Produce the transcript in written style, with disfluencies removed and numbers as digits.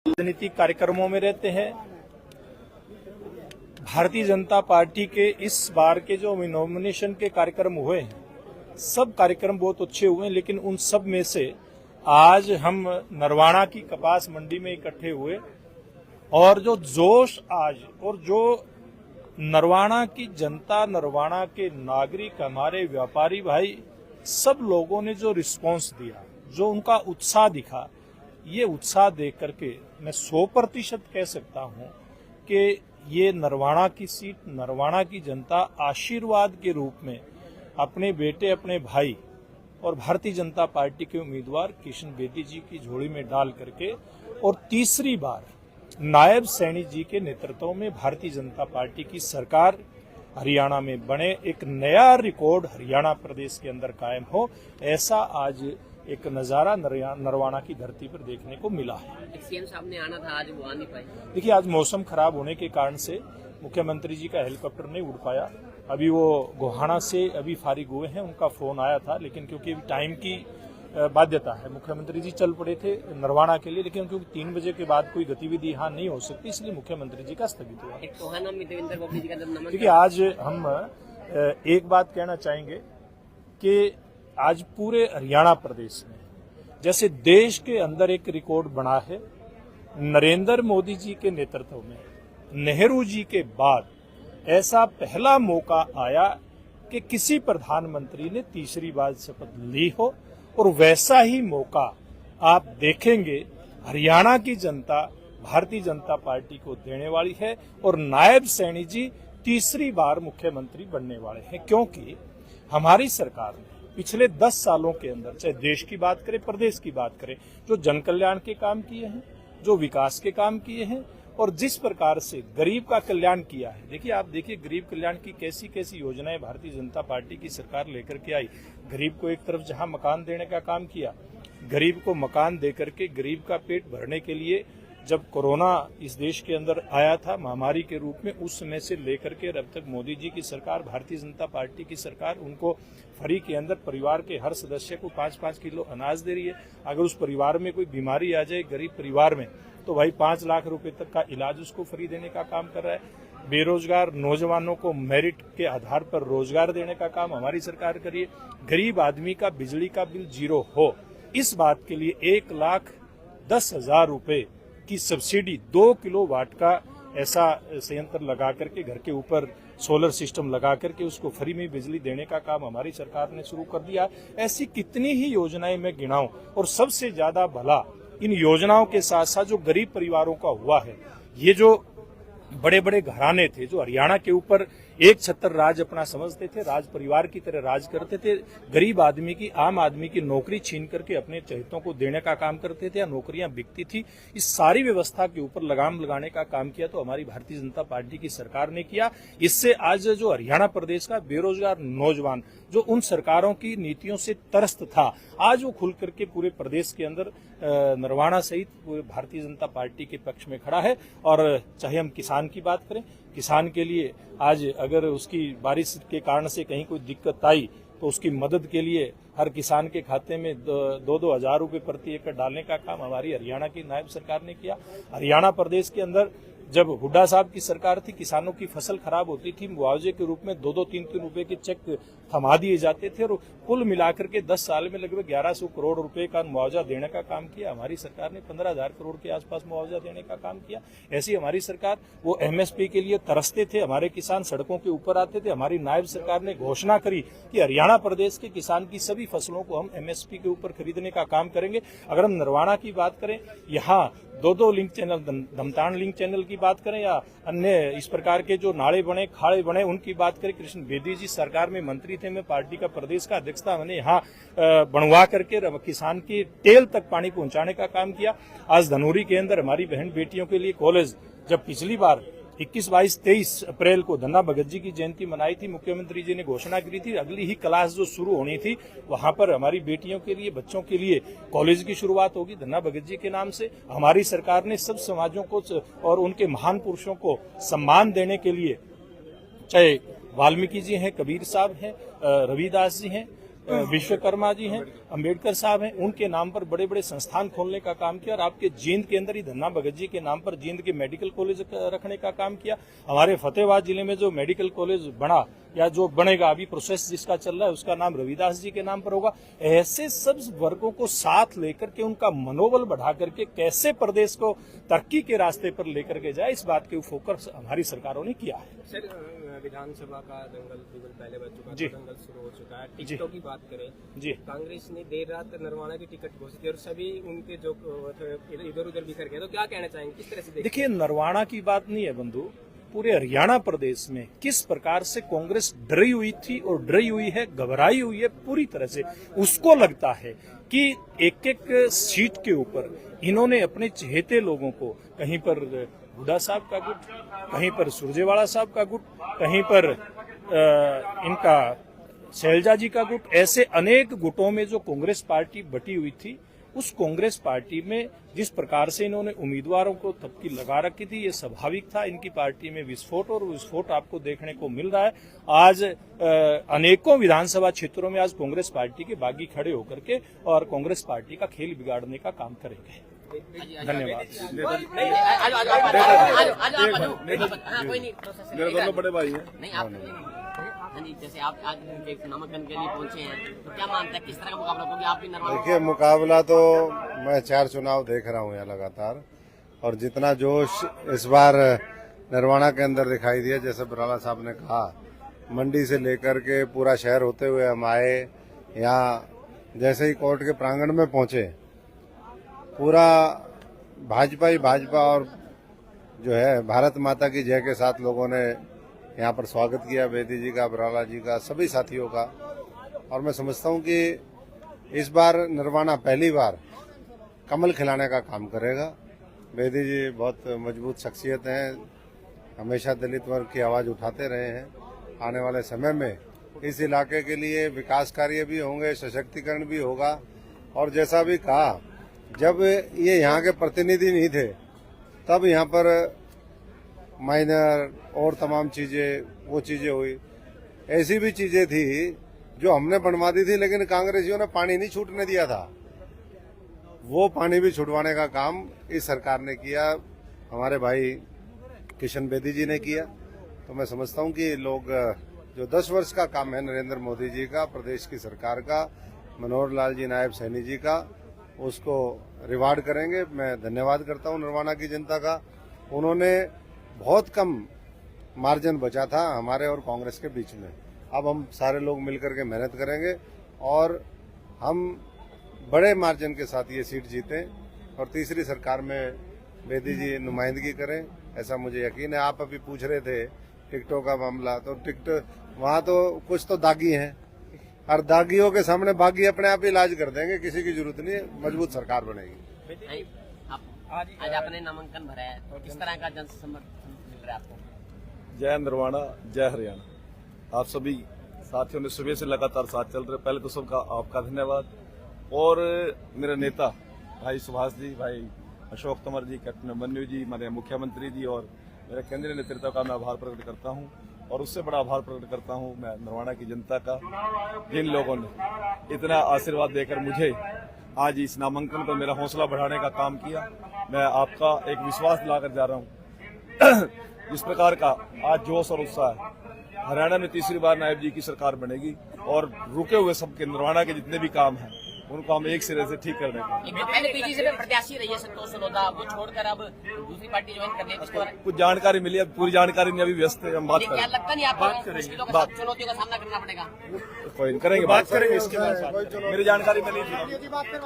राजनीतिक कार्यक्रमों में रहते हैं। भारतीय जनता पार्टी के इस बार के जो नॉमिनेशन के कार्यक्रम हुए हैं, सब कार्यक्रम बहुत अच्छे हुए हैं, लेकिन उन सब में से आज हम नरवाना की कपास मंडी में इकट्ठे हुए और जो जोश आज और जो नरवाना की जनता, नरवाना के नागरिक, हमारे व्यापारी भाई, सब लोगों ने जो रिस्पांस दिया, जो उनका उत्साह दिखा, ये उत्साह देख करके मैं 100% कह सकता हूं कि ये नरवाना की सीट, नरवाना की जनता आशीर्वाद के रूप में अपने बेटे, अपने भाई और भारतीय जनता पार्टी के उम्मीदवार किशन बेदी जी की झोली में डाल करके और तीसरी बार नायब सैनी जी के नेतृत्व में भारतीय जनता पार्टी की सरकार हरियाणा में बने, एक नया रिकॉर्ड हरियाणा प्रदेश के अंदर कायम हो, ऐसा आज एक नजारा नरवाना की धरती पर देखने को मिला है। सीएम साहब ने आना था, आज वो आ नहीं पाए। देखिए, आज मौसम खराब होने के कारण से मुख्यमंत्री जी का हेलीकॉप्टर नहीं उड़ पाया। अभी वो गोहाना से अभी फारिग हुए हैं, उनका फोन आया था, लेकिन क्योंकि टाइम की बाध्यता है, मुख्यमंत्री जी चल पड़े थे नरवाना के लिए, लेकिन क्योंकि 3 बजे के बाद कोई गतिविधि यहाँ नहीं हो सकती, इसलिए मुख्यमंत्री जी का स्थगित हुआ। क्योंकि आज हम एक बात कहना चाहेंगे कि आज पूरे हरियाणा प्रदेश में जैसे देश के अंदर एक रिकॉर्ड बना है, नरेंद्र मोदी जी के नेतृत्व में नेहरू जी के बाद ऐसा पहला मौका आया कि किसी प्रधानमंत्री ने तीसरी बार शपथ ली हो, और वैसा ही मौका आप देखेंगे हरियाणा की जनता भारतीय जनता पार्टी को देने वाली है और नायब सैनी जी तीसरी बार मुख्यमंत्री बनने वाले हैं। क्योंकि हमारी सरकार ने पिछले 10 सालों के अंदर, चाहे देश की बात करें, प्रदेश की बात करें, जो जन कल्याण के काम किए हैं, जो विकास के काम किए हैं और जिस प्रकार से गरीब का कल्याण किया है। देखिए, आप देखिए गरीब कल्याण की कैसी कैसी योजनाएं भारतीय जनता पार्टी की सरकार लेकर के आई। गरीब को एक तरफ जहां मकान देने का काम किया, गरीब को मकान देकर के गरीब का पेट भरने के लिए जब कोरोना इस देश के अंदर आया था महामारी के रूप में, उस समय से लेकर के अब तक मोदी जी की सरकार, भारतीय जनता पार्टी की सरकार उनको फ्री के अंदर परिवार के हर सदस्य को 5-5 किलो अनाज दे रही है। अगर उस परिवार में कोई बीमारी आ जाए, गरीब परिवार में, तो भाई 5 लाख रुपए तक का इलाज उसको फ्री देने का काम कर रहा है। बेरोजगार नौजवानों को मेरिट के आधार पर रोजगार देने का काम हमारी सरकार कर रही है। गरीब आदमी का बिजली का बिल 0 हो, इस बात के लिए 1,10,000 रुपए की सब्सिडी 2 किलोवाट का ऐसा संयंत्र लगा करके घर के ऊपर सोलर सिस्टम लगा करके उसको फ्री में बिजली देने का काम हमारी सरकार ने शुरू कर दिया। ऐसी कितनी ही योजनाएं मैं गिनाऊं, और सबसे ज्यादा भला इन योजनाओं के साथ साथ जो गरीब परिवारों का हुआ है, ये जो बड़े बड़े घराने थे जो हरियाणा के ऊपर एक छत्र राज अपना समझते थे, राज परिवार की तरह राज करते थे, गरीब आदमी की, आम आदमी की नौकरी छीन करके अपने चहेतों को देने का काम करते थे या नौकरियां बिकती थी, इस सारी व्यवस्था के ऊपर लगाम लगाने का काम किया तो हमारी भारतीय जनता पार्टी की सरकार ने किया। इससे आज जो हरियाणा प्रदेश का बेरोजगार नौजवान जो उन सरकारों की नीतियों से त्रस्त था, आज वो खुल करके पूरे प्रदेश के अंदर नरवाना सहित पूरे भारतीय जनता पार्टी के पक्ष में खड़ा है। और चाहे हम किसान की बात करें, किसान के लिए आज अगर उसकी बारिश के कारण से कहीं कोई दिक्कत आई तो उसकी मदद के लिए हर किसान के खाते में 2-2 हज़ार रुपए प्रति एकड़ डालने का काम हमारी हरियाणा की नायब सरकार ने किया। हरियाणा प्रदेश के अंदर जब हुड्डा साहब की सरकार थी, किसानों की फसल खराब होती थी, मुआवजे के रूप में 2-2, 3-3 रुपए के चेक थमा दिए जाते थे, और कुल मिलाकर के 10 साल में लगभग 1100 करोड़ रुपए का मुआवजा देने का काम किया। हमारी सरकार ने 15,000 करोड़ के आसपास मुआवजा देने का काम किया। ऐसी हमारी सरकार, वो एमएसपी के लिए तरसते थे, हमारे किसान सड़कों के ऊपर आते थे। हमारी नायब सरकार ने घोषणा करी कि हरियाणा प्रदेश के किसान की सभी फसलों को हम एमएसपी के ऊपर खरीदने का काम करेंगे। अगर हम नरवाना की बात करें, यहाँ 2-2 link channel, Dhamtan link channel की बात करें या अन्य इस प्रकार के जो नाले बने, खाड़े बने, उनकी बात करें, कृष्ण बेदी जी सरकार में मंत्री थे, मैं पार्टी का प्रदेश का अध्यक्ष था, मैंने यहाँ बनवा करके किसान की टेल तक पानी पहुंचाने का काम किया। आज धनौरी के अंदर हमारी बहन बेटियों के लिए कॉलेज, जब पिछली बार 21, 22, 23 अप्रैल को धन्ना भगत जी की जयंती मनाई थी, मुख्यमंत्री जी ने घोषणा की थी अगली ही क्लास जो शुरू होनी थी वहां पर हमारी बेटियों के लिए, बच्चों के लिए कॉलेज की शुरुआत होगी धन्ना भगत जी के नाम से। हमारी सरकार ने सब समाजों को और उनके महान पुरुषों को सम्मान देने के लिए, चाहे वाल्मीकि जी हैं, कबीर साहब हैं, रविदास जी हैं, विश्वकर्मा जी हैं, अंबेडकर साहब हैं, उनके नाम पर बड़े बड़े संस्थान खोलने का काम किया और आपके जींद के अंदर ही धन्ना भगत जी के नाम पर जींद के मेडिकल कॉलेज रखने का काम किया। हमारे फतेहाबाद जिले में जो मेडिकल कॉलेज बना या जो बनेगा, अभी प्रोसेस जिसका चल रहा है, उसका नाम रविदास जी के नाम पर होगा। ऐसे सब वर्गों को साथ लेकर के उनका मनोबल बढ़ा करके कैसे प्रदेश को तरक्की के रास्ते पर लेकर के जाए, इस बात के फोकस हमारी सरकारों ने किया है। सर, विधानसभा का दंगल पहले बच चुका जी। है, दंगल शुरू हो चुका है। टिकटों की बात करें जी, कांग्रेस ने देर रात नरवाना की टिकट घोषित की और सभी उनके जो इधर उधर बिखर गए, तो क्या कहना चाहेंगे, किस तरह से देखते देखिए, नरवाना की बात नहीं है बंधु, पूरे हरियाणा प्रदेश में किस प्रकार से कांग्रेस डरी हुई थी और डरी हुई है, घबराई हुई है पूरी तरह से। उसको लगता है कि एक एक सीट के ऊपर इन्होंने अपने चहेते लोगों को, कहीं पर हुड्डा साहब का गुट, कहीं पर सुरजेवाला साहब का गुट, कहीं पर इनका शैलजा जी का गुट, ऐसे अनेक गुटों में जो कांग्रेस पार्टी बटी हुई थी, उस कांग्रेस पार्टी में जिस प्रकार से इन्होंने उम्मीदवारों को तबकी लगा रखी थी, ये स्वाभाविक था। इनकी पार्टी में विस्फोट और विस्फोट आपको देखने को मिल रहा है। आज अनेकों विधानसभा क्षेत्रों में आज कांग्रेस पार्टी के बागी खड़े होकर के और कांग्रेस पार्टी का खेल बिगाड़ने का काम करेंगे। धन्यवाद। मेरे दोनों बड़े भाई हैं। नहीं आप हाँ जी, जैसे आप आज नामांकन के लिए पहुंचे हैं, तो क्या मानते हैं किस तरह का मुकाबला, क्योंकि आप भी नरवाना। देखिए, मुकाबला तो मैं 4 चुनाव देख रहा हूँ यहाँ लगातार, और जितना जोश इस बार नरवाना के अंदर दिखाई दिया, जैसे बराला साहब ने कहा, मंडी से लेकर के पूरा शहर होते हुए हम आए यहाँ, जैसे ही कोर्ट के प्रांगण में पहुंचे, पूरा भाजपा ही भाजपा और जो है भारत माता की जय के साथ लोगों ने यहाँ पर स्वागत किया, बेदी जी का, बराला जी का, सभी साथियों का। और मैं समझता हूँ कि इस बार नरवाना पहली बार कमल खिलाने का काम करेगा। बेदी जी बहुत मजबूत शख्सियत हैं, हमेशा दलित वर्ग की आवाज़ उठाते रहे हैं। आने वाले समय में इस इलाके के लिए विकास कार्य भी होंगे, सशक्तिकरण भी होगा। और जैसा भी कहा, जब ये यहाँ के प्रतिनिधि नहीं थे, तब यहाँ पर माइनर और तमाम चीजें, वो चीजें हुई। ऐसी भी चीजें थी जो हमने बनवा दी थी, लेकिन कांग्रेसियों ने पानी नहीं छूटने दिया था। वो पानी भी छुटवाने का काम इस सरकार ने किया, हमारे भाई किशन बेदी जी ने किया। तो मैं समझता हूँ कि लोग जो 10 वर्ष का काम है नरेंद्र मोदी जी का, प्रदेश की सरकार का, मनोहर लाल जी नायब सैनी जी का, उसको रिवार्ड करेंगे। मैं धन्यवाद करता हूँ नरवाना की जनता का। उन्होंने बहुत कम मार्जिन बचा था हमारे और कांग्रेस के बीच में। अब हम सारे लोग मिलकर के मेहनत करेंगे और हम बड़े मार्जिन के साथ ये सीट जीतें और तीसरी सरकार में बेदी जी नुमाइंदगी करें, ऐसा मुझे यकीन है। आप अभी पूछ रहे थे टिकटों का मामला, तो टिकट वहाँ तो कुछ तो दागी हैं, और दागियों के सामने बागी अपने आप इलाज कर देंगे, किसी की जरूरत नहीं है, मजबूत सरकार बनेगी। आज आपने नामांकन भरा है, तो किस तरह का जन समर्थन मिल रहा है आपको? जय नरवाना, जय हरियाणा। आप सभी साथियों ने सुबह से लगातार साथ चल रहे, पहले तो सबका आपका धन्यवाद। और मेरे नेता भाई सुभाष जी, भाई अशोक तंवर जी, कैप्टन अभिमन्यु जी, हमारे मुख्यमंत्री जी और मेरे केंद्रीय नेतृत्व का मैं आभार प्रकट करता हूं। और उससे बड़ा आभार प्रकट करता हूं मैं नरवाना की जनता का, जिन लोगों ने इतना आशीर्वाद देकर मुझे आज इस नामांकन पर मेरा हौसला बढ़ाने का काम किया। मैं आपका एक विश्वास दिलाकर जा रहा हूं। जिस प्रकार का आज जोश और उत्साह है, हरियाणा में तीसरी बार नायब जी की सरकार बनेगी और रुके हुए सबके नरवाना के जितने भी काम हैं उनको हम एक सिरे से ठीक कर देंगे। एक जो पहले पीजी से प्रत्याशी रही है संतोष सलोदा, वो छोड़कर अब दूसरी पार्टी ज्वाइन कर ली, इसके बारे में कुछ जानकारी मिली, अब पूरी जानकारी नहीं, अभी व्यस्त है, हम बात क्या करेंगे। लगता नहीं आपको मुश्किलों के साथ चुनौतियों का सामना करना पड़ेगा? कोई नहीं, करेंगे, बात करेंगे इसके बाद। मेरी जानकारी मिली थी।